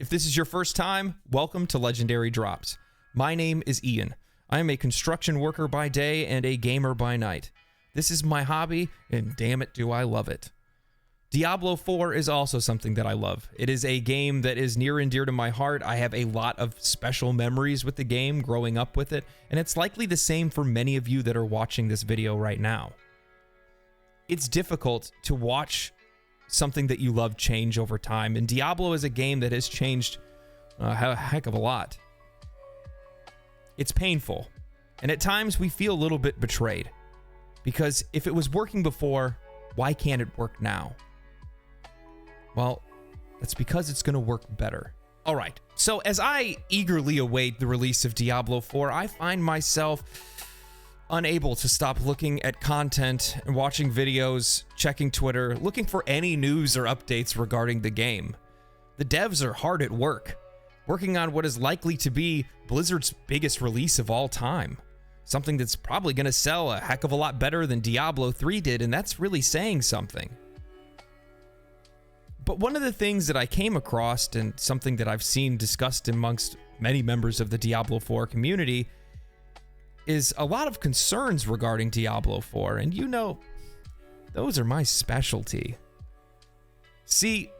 If this is your first time, welcome to Legendary Drops. My name is Ian. I am a construction worker by day and a gamer by night. This is my hobby, and damn it, do I love it. Diablo IV is also something that I love. It is a game that is near and dear to my heart. I have a lot of special memories with the game, growing up with it, and it's likely the same for many of you that are watching this video right now. It's difficult to watch something that you love change over time, and Diablo is a game that has changed a heck of a lot. It's painful, and at times we feel a little bit betrayed, because if it was working before, why can't it work now? Well, that's because it's going to work better. All right, so as I eagerly await the release of Diablo IV, I find myself unable to stop looking at content and watching videos, checking Twitter, looking for any news or updates regarding the game. The devs are hard at work, working on what is likely to be Blizzard's biggest release of all time. Something that's probably going to sell a heck of a lot better than Diablo 3 did, and that's really saying something. But one of the things that I came across, and something that I've seen discussed amongst many members of the Diablo 4 community, is a lot of concerns regarding Diablo 4, and you know, those are my specialty. See,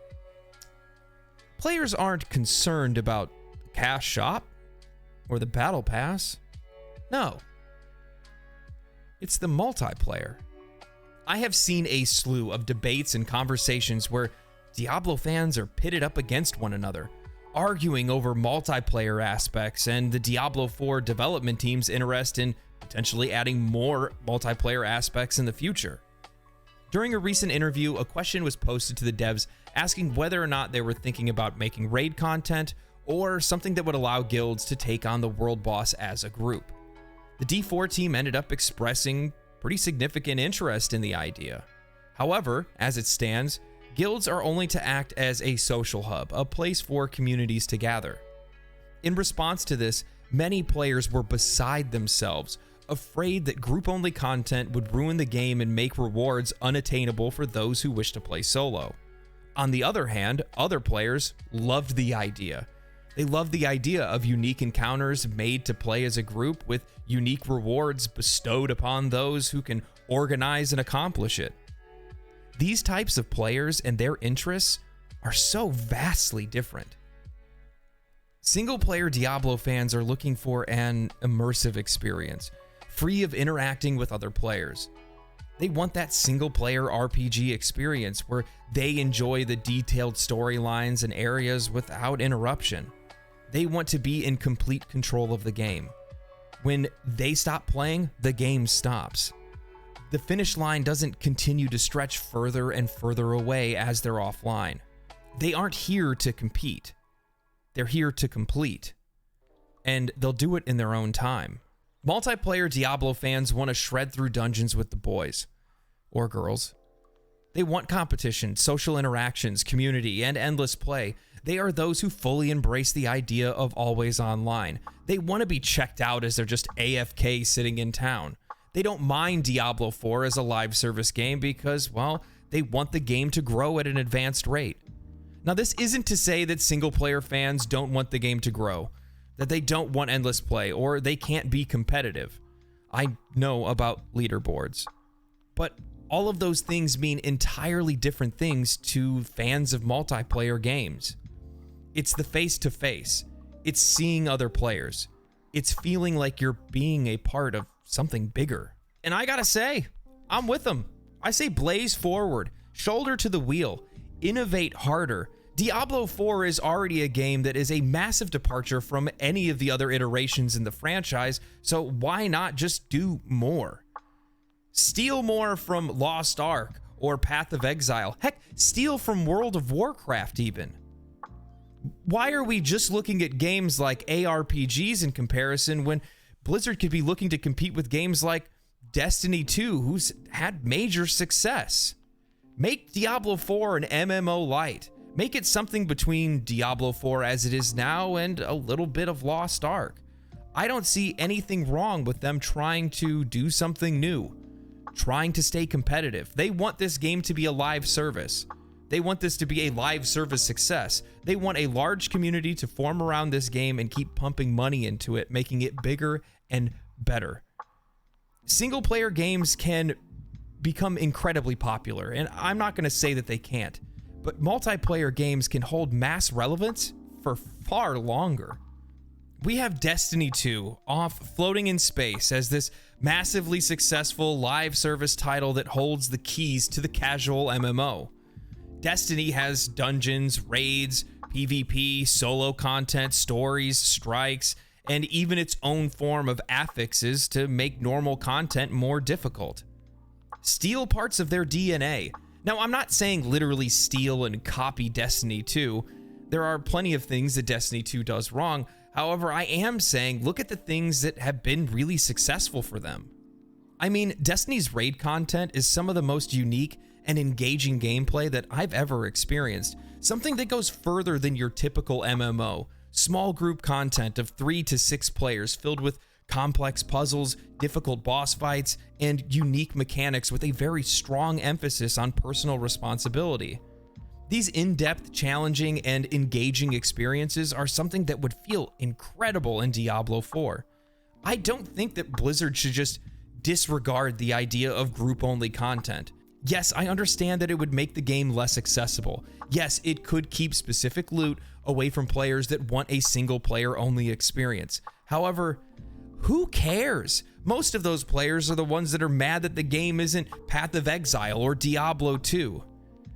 players aren't concerned about the cash shop or the battle pass. No. It's the multiplayer. I have seen a slew of debates and conversations where Diablo fans are pitted up against one another, arguing over multiplayer aspects and the Diablo 4 development team's interest in potentially adding more multiplayer aspects in the future. During a recent interview, a question was posted to the devs asking whether or not they were thinking about making raid content or something that would allow guilds to take on the world boss as a group. The D4 team ended up expressing pretty significant interest in the idea. However, as it stands, guilds are only to act as a social hub, a place for communities to gather. In response to this, many players were beside themselves, afraid that group-only content would ruin the game and make rewards unattainable for those who wish to play solo. On the other hand, other players loved the idea. They loved the idea of unique encounters made to play as a group with unique rewards bestowed upon those who can organize and accomplish it. These types of players and their interests are so vastly different. Single-player Diablo fans are looking for an immersive experience, free of interacting with other players. They want that single-player RPG experience where they enjoy the detailed storylines and areas without interruption. They want to be in complete control of the game. When they stop playing, the game stops. The finish line doesn't continue to stretch further and further away as they're offline. They aren't here to compete. They're here to complete. And they'll do it in their own time. Multiplayer Diablo fans want to shred through dungeons with the boys. Or girls. They want competition, social interactions, community, and endless play. They are those who fully embrace the idea of always online. They want to be checked out as they're just AFK sitting in town. They don't mind Diablo IV as a live service game because, well, they want the game to grow at an advanced rate. Now, this isn't to say that single-player fans don't want the game to grow, that they don't want endless play, or they can't be competitive. I know about leaderboards. But all of those things mean entirely different things to fans of multiplayer games. It's the face-to-face. It's seeing other players. It's feeling like you're being a part of something bigger. And I gotta say, I'm with them. I say blaze forward, shoulder to the wheel, innovate harder. Diablo 4 is already a game that is a massive departure from any of the other iterations in the franchise, so why not just do more? Steal more from Lost Ark or Path of Exile. Heck, steal from World of Warcraft even. Why are we just looking at games like ARPGs in comparison when Blizzard could be looking to compete with games like Destiny 2, who's had major success? Make Diablo 4 an MMO light. Make it something between Diablo 4 as it is now and a little bit of Lost Ark. I don't see anything wrong with them trying to do something new, trying to stay competitive. They want this game to be a live service. They want this to be a live service success. They want a large community to form around this game and keep pumping money into it, making it bigger and better. Single player games can become incredibly popular, and I'm not going to say that they can't, but multiplayer games can hold mass relevance for far longer. We have Destiny 2 off floating in space as this massively successful live service title that holds the keys to the casual MMO. Destiny has dungeons, raids, PvP, solo content, stories, strikes, and even its own form of affixes to make normal content more difficult. Steal parts of their DNA. Now, I'm not saying literally steal and copy Destiny 2. There are plenty of things that Destiny 2 does wrong. However, I am saying look at the things that have been really successful for them. I mean, Destiny's raid content is some of the most unique and engaging gameplay that I've ever experienced. Something that goes further than your typical MMO. Small group content of 3 to 6 players filled with complex puzzles, difficult boss fights, and unique mechanics with a very strong emphasis on personal responsibility. These in-depth, challenging, and engaging experiences are something that would feel incredible in Diablo IV. I don't think that Blizzard should just disregard the idea of group-only content. Yes, I understand that it would make the game less accessible. Yes, it could keep specific loot away from players that want a single-player only experience. However, who cares? Most of those players are the ones that are mad that the game isn't Path of Exile or Diablo 2.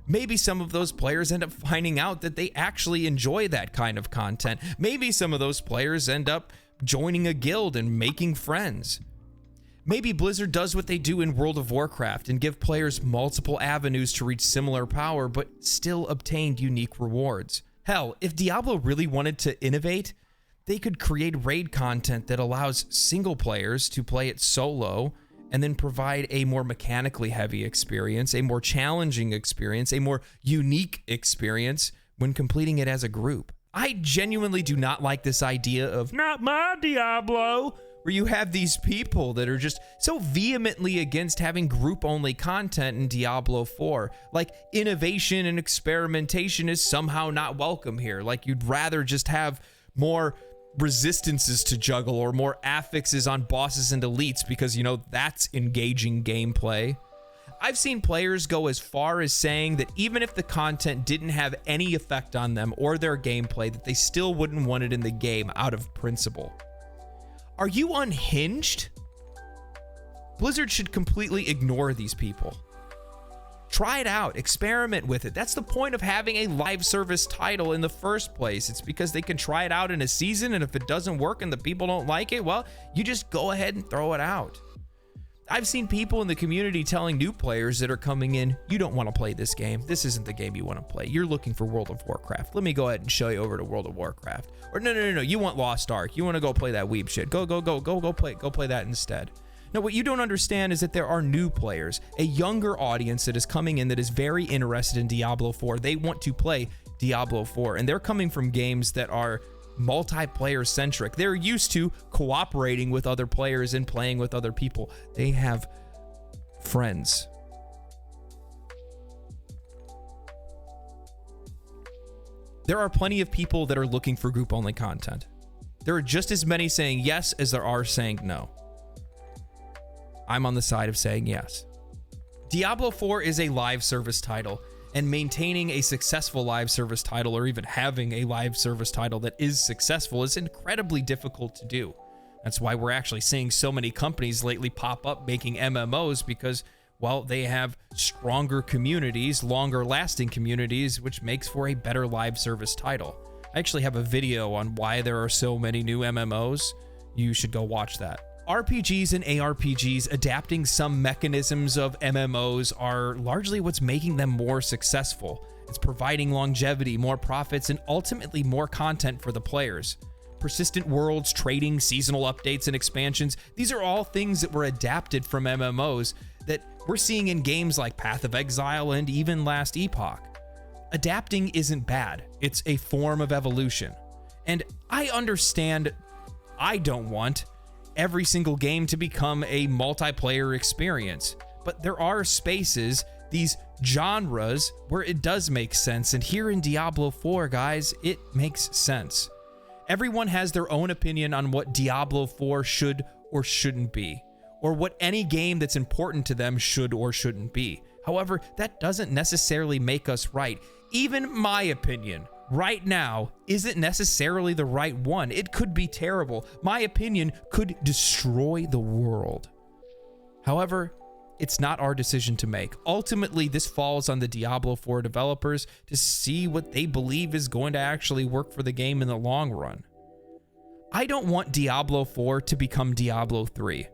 Maybe some of those players end up finding out that they actually enjoy that kind of content. Maybe some of those players end up joining a guild and making friends. Maybe Blizzard does what they do in World of Warcraft and give players multiple avenues to reach similar power, but still obtain unique rewards. Hell, if Diablo really wanted to innovate, they could create raid content that allows single players to play it solo and then provide a more mechanically heavy experience, a more challenging experience, a more unique experience when completing it as a group. I genuinely do not like this idea of "not my Diablo," where you have these people that are just so vehemently against having group-only content in Diablo 4. Like, innovation and experimentation is somehow not welcome here. Like, you'd rather just have more resistances to juggle or more affixes on bosses and elites because, you know, that's engaging gameplay. I've seen players go as far as saying that even if the content didn't have any effect on them or their gameplay, that they still wouldn't want it in the game out of principle. Are you unhinged? Blizzard should completely ignore these people. Try it out, experiment with it. That's the point of having a live service title in the first place. It's because they can try it out in a season, and if it doesn't work and the people don't like it, well, you just go ahead and throw it out. I've seen people in the community telling new players that are coming in, you don't want to play this game. This isn't the game you want to play. You're looking for World of Warcraft. Let me go ahead and show you over to World of Warcraft. Or no, you want Lost Ark. You want to go play that weeb shit. Go play that instead. Now, what you don't understand is that there are new players, a younger audience that is coming in that is very interested in Diablo 4. They want to play Diablo 4, and they're coming from games that are multiplayer centric. They're used to cooperating with other players and playing with other people. They have friends. There are plenty of people that are looking for group-only content. There are just as many saying yes as there are saying no. I'm on the side of saying yes. Diablo 4 is a live service title, and maintaining a successful live service title, or even having a live service title that is successful, is incredibly difficult to do. That's why we're actually seeing so many companies lately pop up making MMOs, because, well, they have stronger communities, longer lasting communities, which makes for a better live service title. I actually have a video on why there are so many new MMOs. You should go watch that. RPGs and ARPGs adapting some mechanisms of MMOs are largely what's making them more successful. It's providing longevity, more profits, and ultimately more content for the players. Persistent worlds, trading, seasonal updates, and expansions, these are all things that were adapted from MMOs that we're seeing in games like Path of Exile and even Last Epoch. Adapting isn't bad. It's a form of evolution. And I understand I don't want every single game to become a multiplayer experience, but there are spaces these genres where it does make sense. And here in Diablo 4, guys, it makes sense. Everyone has their own opinion on what Diablo 4 should or shouldn't be, or what any game that's important to them should or shouldn't be. However, that doesn't necessarily make us right. Even my opinion right now isn't necessarily the right one. It could be terrible. My opinion could destroy the world. However, it's not our decision to make. Ultimately, this falls on the Diablo 4 developers to see what they believe is going to actually work for the game in the long run. I don't want Diablo 4 to become Diablo 3.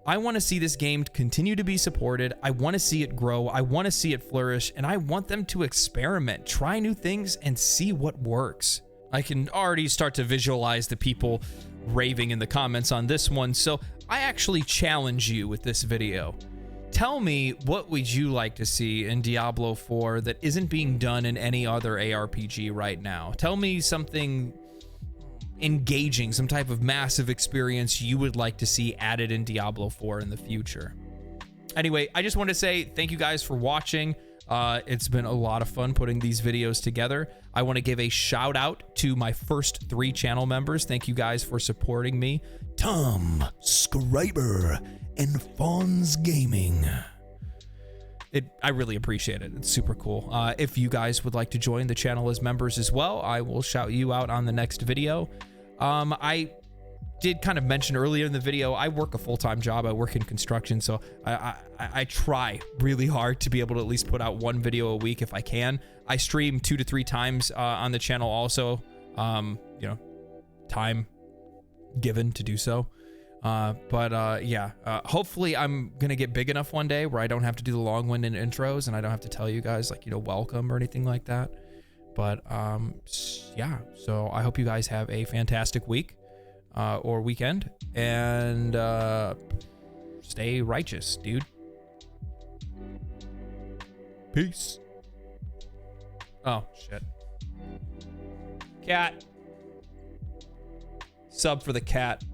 I want to see this game continue to be supported. I want to see it grow. I want to see it flourish, and I want them to experiment, try new things, and see what works. I can already start to visualize the people raving in the comments on this one, so I actually challenge you with this video. Tell me, what would you like to see in Diablo 4 that isn't being done in any other ARPG right now? Tell me something engaging, some type of massive experience you would like to see added in Diablo 4 in the future. Anyway, I just want to say thank you guys for watching. It's been a lot of fun putting these videos together. I want to give a shout out to my first 3 channel members. Thank you guys for supporting me. Tom, Scriber, and Fonz Gaming. I really appreciate it. It's super cool. If you guys would like to join the channel as members as well, I will shout you out on the next video. I did kind of mention earlier in the video, I work a full-time job. I work in construction, so I try really hard to be able to at least put out 1 video a week if I can. I stream 2 to 3 times on the channel also. You know, time given to do so. Yeah, hopefully I'm gonna get big enough one day where I don't have to do the long-winded intros and I don't have to tell you guys, like, you know, welcome or anything like that. But yeah, so I hope you guys have a fantastic week or weekend, and stay righteous, dude. Peace. Oh shit. Cat. Sub for the cat.